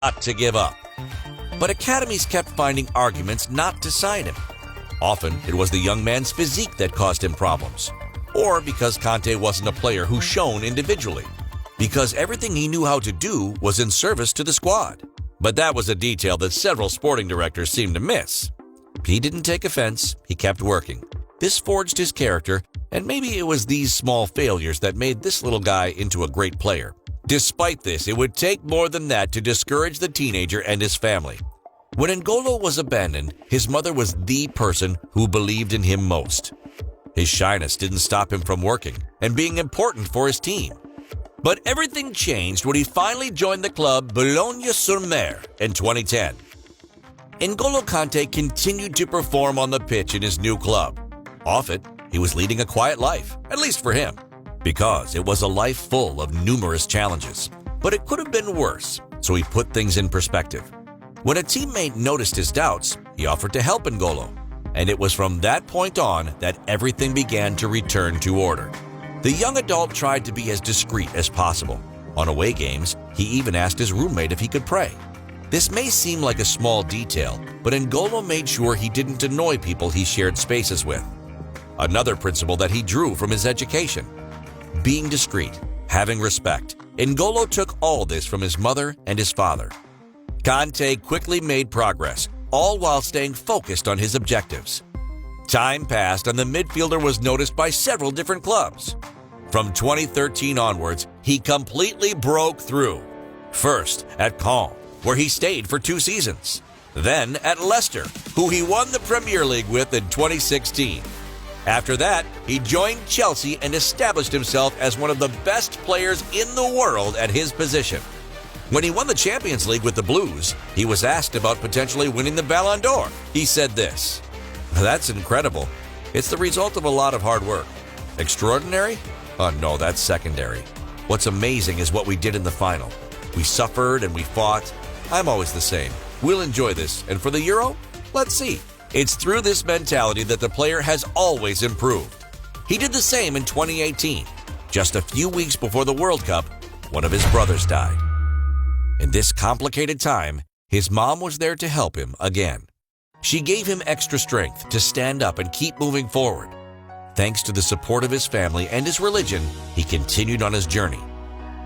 not to give up. But academies kept finding arguments not to sign him. Often, it was the young man's physique that caused him problems. Or because Conte wasn't a player who shone individually. Because everything he knew how to do was in service to the squad. But that was a detail that several sporting directors seemed to miss. He didn't take offense, he kept working. This forged his character, and maybe it was these small failures that made this little guy into a great player. Despite this, it would take more than that to discourage the teenager and his family. When N'Golo was abandoned, his mother was the person who believed in him most. His shyness didn't stop him from working and being important for his team. But everything changed when he finally joined the club Boulogne-sur-Mer in 2010. N'Golo Kanté continued to perform on the pitch in his new club. Often, he was leading a quiet life, at least for him, because it was a life full of numerous challenges. But it could have been worse, so he put things in perspective. When a teammate noticed his doubts, he offered to help N'Golo, and it was from that point on that everything began to return to order. The young adult tried to be as discreet as possible. On away games, he even asked his roommate if he could pray. This may seem like a small detail, but N'Golo made sure he didn't annoy people he shared spaces with. Another principle that he drew from his education: being discreet, having respect. N'Golo took all this from his mother and his father. Kanté quickly made progress, all while staying focused on his objectives. Time passed and the midfielder was noticed by several different clubs. From 2013 onwards, he completely broke through. First at Caen, where he stayed for 2 seasons. Then at Leicester, who he won the Premier League with in 2016. After that, he joined Chelsea and established himself as one of the best players in the world at his position. When he won the Champions League with the Blues, he was asked about potentially winning the Ballon d'Or. He said this: "That's incredible. It's the result of a lot of hard work. Extraordinary? Oh no, that's secondary. What's amazing is what we did in the final. We suffered and we fought. I'm always the same. We'll enjoy this, and for the Euro, let's see." It's through this mentality that the player has always improved. He did the same in 2018. Just a few weeks before the World Cup, one of his brothers died. In this complicated time, his mom was there to help him again. She gave him extra strength to stand up and keep moving forward. Thanks to the support of his family and his religion, he continued on his journey.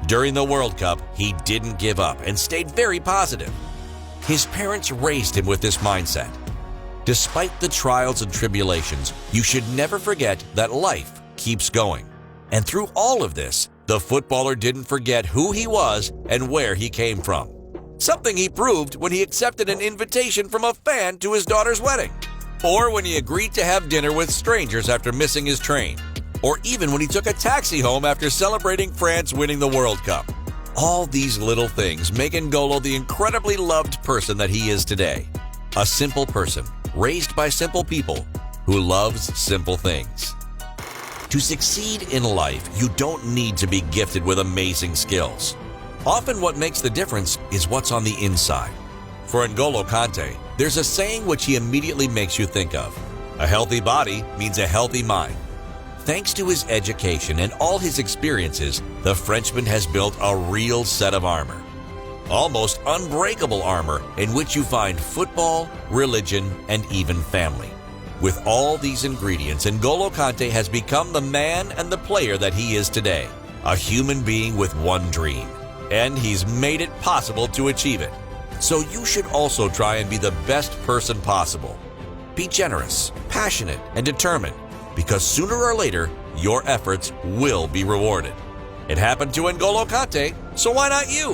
During the World Cup, he didn't give up and stayed very positive. His parents raised him with this mindset. Despite the trials and tribulations, you should never forget that life keeps going. And through all of this, the footballer didn't forget who he was and where he came from. Something he proved when he accepted an invitation from a fan to his daughter's wedding. Or when he agreed to have dinner with strangers after missing his train. Or even when he took a taxi home after celebrating France winning the World Cup. All these little things make N'Golo the incredibly loved person that he is today. A simple person, raised by simple people, who loves simple things. To succeed in life, you don't need to be gifted with amazing skills. Often what makes the difference is what's on the inside. For N'Golo Kanté, there's a saying which he immediately makes you think of: a healthy body means a healthy mind. Thanks to his education and all his experiences, the Frenchman has built a real set of armor. Almost unbreakable armor in which you find football, religion, and even family. With all these ingredients, N'Golo Kanté has become the man and the player that he is today. A human being with one dream. And he's made it possible to achieve it. So you should also try and be the best person possible. Be generous, passionate, and determined, because sooner or later, your efforts will be rewarded. It happened to N'Golo Kanté, so why not you?